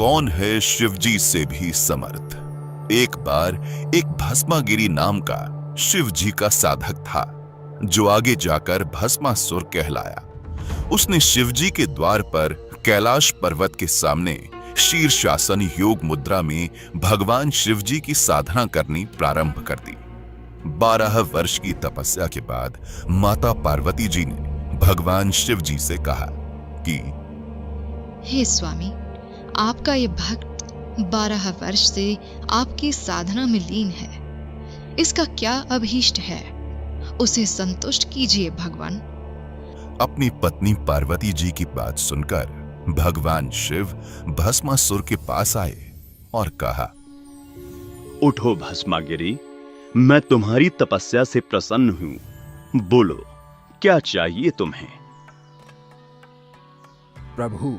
कौन है शिवजी से भी समर्थ। एक बार एक भस्मागिरी नाम का शिवजी का साधक था, जो आगे जाकर भस्मासुर कहलाया। उसने शिवजी के द्वार पर कैलाश पर्वत के सामने शीर्षासन योग मुद्रा में भगवान शिवजी की साधना करनी प्रारंभ कर दी। 12 वर्ष की तपस्या के बाद माता पार्वती जी ने भगवान शिवजी से कहा कि हे स्वामी, आपका ये भक्त 12 वर्ष से आपकी साधना में लीन है। इसका क्या अभीष्ट है, उसे संतुष्ट कीजिए भगवान। अपनी पत्नी पार्वती जी की बात सुनकर भगवान शिव भस्मासुर के पास आए और कहा, उठो भस्मागिरी, मैं तुम्हारी तपस्या से प्रसन्न हूं। बोलो, क्या चाहिए तुम्हें? प्रभु,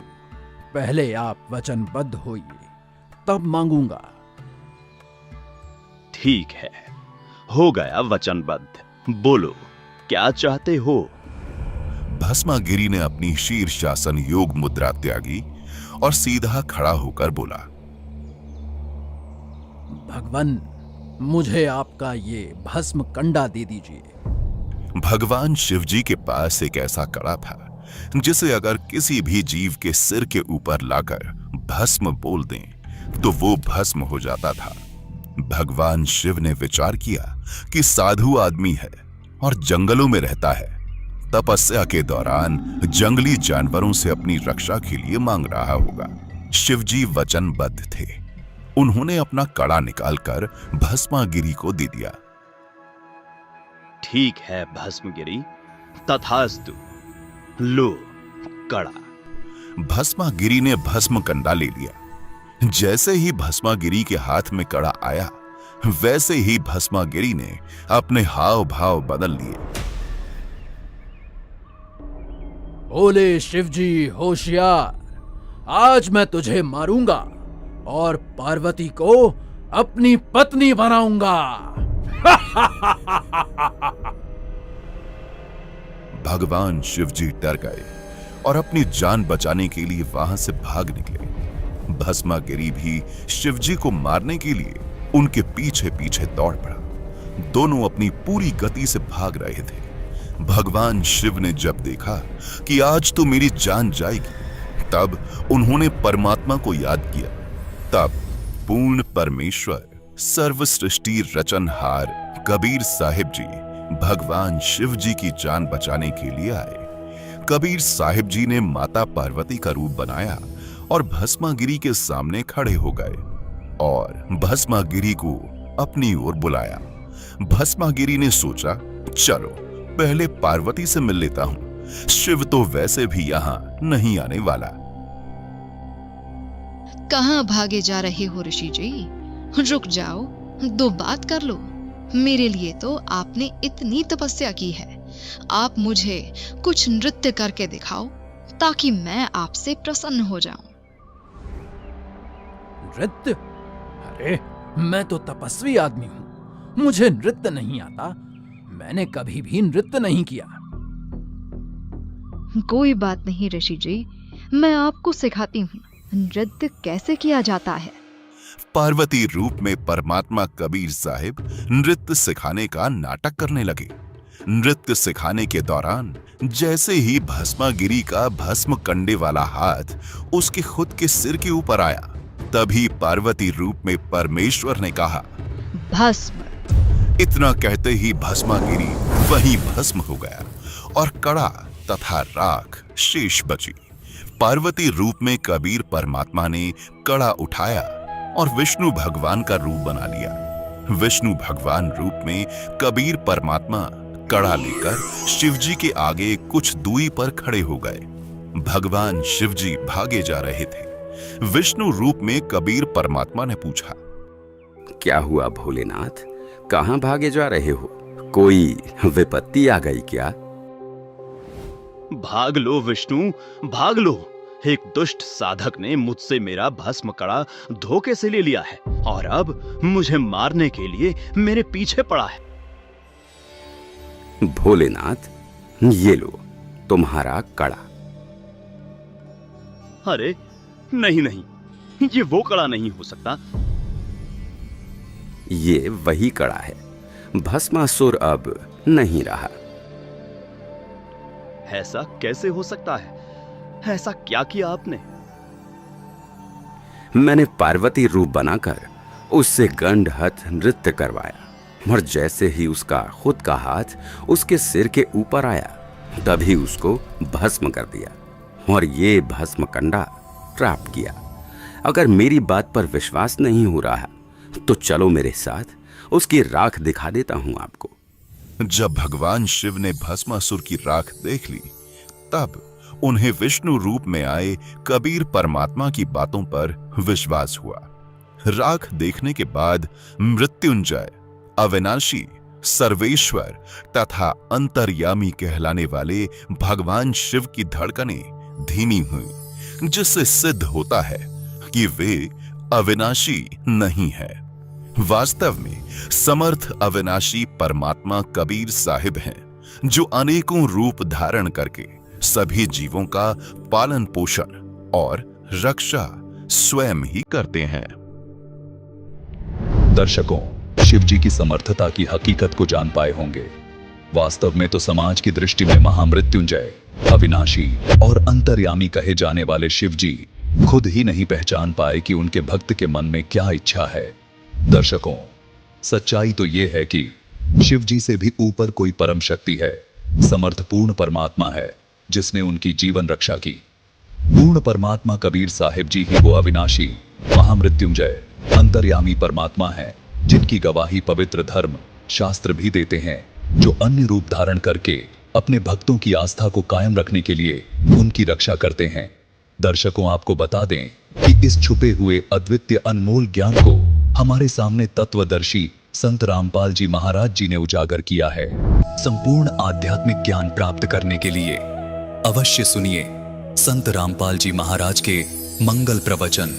पहले आप वचनबद्ध होइए, तब मांगूंगा। ठीक है, हो गया वचनबद्ध। बोलो, क्या चाहते हो? भस्मागिरी ने अपनी शीर्षासन योग मुद्रा त्यागी और सीधा खड़ा होकर बोला, भगवान, मुझे आपका ये भस्म कंडा दे दीजिए। भगवान शिवजी के पास एक ऐसा कड़ा था जिसे अगर किसी भी जीव के सिर के ऊपर लाकर भस्म बोल दें तो वो भस्म हो जाता था। भगवान शिव ने विचार किया कि साधु आदमी है और जंगलों में रहता है, तपस्या के दौरान जंगली जानवरों से अपनी रक्षा के लिए मांग रहा होगा। शिवजी वचनबद्ध थे। उन्होंने अपना कड़ा निकालकर भस्मागिरी को दे दिया। ठीक है भस्मगिरी, तथास्तु। लो कड़ा। भस्मागिरी ने भस्म कंडा ले लिया। जैसे ही भस्मागिरी के हाथ में कड़ा आया, वैसे ही भस्मागिरी ने अपने हाव भाव बदल लिए। बोले शिवजी होशियार, आज मैं तुझे मारूंगा और पार्वती को अपनी पत्नी बनाऊंगा। भगवान शिवजी डर गए और अपनी जान बचाने के लिए वहां से भाग निकले। भस्मागिरी भी शिवजी को मारने के लिए उनके पीछे पीछे दौड़ पड़ा। दोनों अपनी पूरी गति से भाग रहे थे। भगवान शिव ने जब देखा कि आज तो मेरी जान जाएगी, तब उन्होंने परमात्मा को याद किया। तब पूर्ण परमेश्वर, सर्व सृष्टि रचनहार कबीर साहिब जी भगवान शिव जी की जान बचाने के लिए आए। कबीर साहिब जी ने माता पार्वती का रूप बनाया और भस्मागिरी के सामने खड़े हो गए और भस्मागिरी को अपनी ओर बुलाया। भस्मागिरी ने सोचा, चलो पहले पार्वती से मिल लेता हूं, शिव तो वैसे भी यहां नहीं आने वाला। कहां भागे जा रहे हो ऋषि जी? रुक जाओ, दो बात कर लो। मेरे लिए तो आपने इतनी तपस्या की है, आप मुझे कुछ नृत्य करके दिखाओ ताकि मैं आपसे प्रसन्न हो जाऊं। नृत्य? अरे, मैं तो तपस्वी आदमी हूं, मुझे नृत्य नहीं आता। मैंने कभी भी नृत्य नहीं किया। कोई बात नहीं ऋषि जी, मैं आपको सिखाती हूँ नृत्य कैसे किया जाता है। पार्वती रूप में परमात्मा कबीर साहिब नृत्य सिखाने का नाटक करने लगे। नृत्य सिखाने के दौरान जैसे ही भस्मागिरी का भस्म कंडे वाला हाथ उसके खुद के सिर के ऊपर आया, तभी पार्वती रूप में परमेश्वर ने कहा, भस्म। इतना कहते ही भस्मागिरी वहीं भस्म हो गया और कड़ा तथा राख शेष बची। पार्वती रूप में कबीर परमात्मा ने कड़ा उठाया और विष्णु भगवान का रूप बना लिया। विष्णु भगवान रूप में कबीर परमात्मा कड़ा लेकर शिवजी के आगे कुछ दूरी पर खड़े हो गए। भगवान शिवजी भागे जा रहे थे। विष्णु रूप में कबीर परमात्मा ने पूछा, क्या हुआ भोलेनाथ, कहां भागे जा रहे हो? कोई विपत्ति आ गई क्या? भाग लो विष्णु, भाग लो। एक दुष्ट साधक ने मुझसे मेरा भस्म कड़ा धोखे से ले लिया है और अब मुझे मारने के लिए मेरे पीछे पड़ा है। भोलेनाथ, ये लो तुम्हारा कड़ा। अरे नहीं नहीं, ये वो कड़ा नहीं हो सकता। ये वही कड़ा है। भस्मासुर अब नहीं रहा। ऐसा कैसे हो सकता है? ऐसा क्या किया आपने? मैंने पार्वती रूप बनाकर उससे गंडहथ नृत्य करवाया और जैसे ही उसका खुद का हाथ उसके सिर के ऊपर आया तभी उसको भस्म कर दिया और ये भस्म कंडा प्राप्त किया। अगर मेरी बात पर विश्वास नहीं हो रहा तो चलो मेरे साथ, उसकी राख दिखा देता हूं आपको। जब भगवान शिव ने भस्मासुर की राख देख ली तब उन्हें विष्णु रूप में आए कबीर परमात्मा की बातों पर विश्वास हुआ। राख देखने के बाद मृत्युंजय, अविनाशी, सर्वेश्वर तथा अंतर्यामी कहलाने वाले भगवान शिव की धड़कनें धीमी हुई, जिससे सिद्ध होता है कि वे अविनाशी नहीं है। वास्तव में समर्थ अविनाशी परमात्मा कबीर साहिब हैं, जो अनेकों रूप धारण करके सभी जीवों का पालन पोषण और रक्षा स्वयं ही करते हैं। दर्शकों, शिव जी की समर्थता की हकीकत को जान पाए होंगे। वास्तव में तो समाज की दृष्टि में महामृत्युंजय, अविनाशी और अंतर्यामी कहे जाने वाले शिव जी खुद ही नहीं पहचान पाए कि उनके भक्त के मन में क्या इच्छा है। दर्शकों, सच्चाई तो यह है कि शिव जी से भी ऊपर कोई परम शक्ति है, समर्थपूर्ण परमात्मा है, जिसने उनकी जीवन रक्षा की। पूर्ण परमात्मा कबीर साहिब जी ही वो अविनाशी, महामृत्युंजय, अंतर्यामी परमात्मा है, जिनकी गवाही पवित्र धर्म शास्त्र भी देते हैं, जो अन्य रूप धारण करके अपने भक्तों की आस्था को कायम रखने के लिए उनकी रक्षा करते हैं। दर्शकों, आपको बता दें कि इस छुपे हुए अद्वितीय अनमोल ज्ञान को हमारे सामने तत्वदर्शी संत रामपाल जी महाराज जी ने उजागर किया है। संपूर्ण आध्यात्मिक ज्ञान प्राप्त करने के लिए अवश्य सुनिए संत रामपाल जी महाराज के मंगल प्रवचन।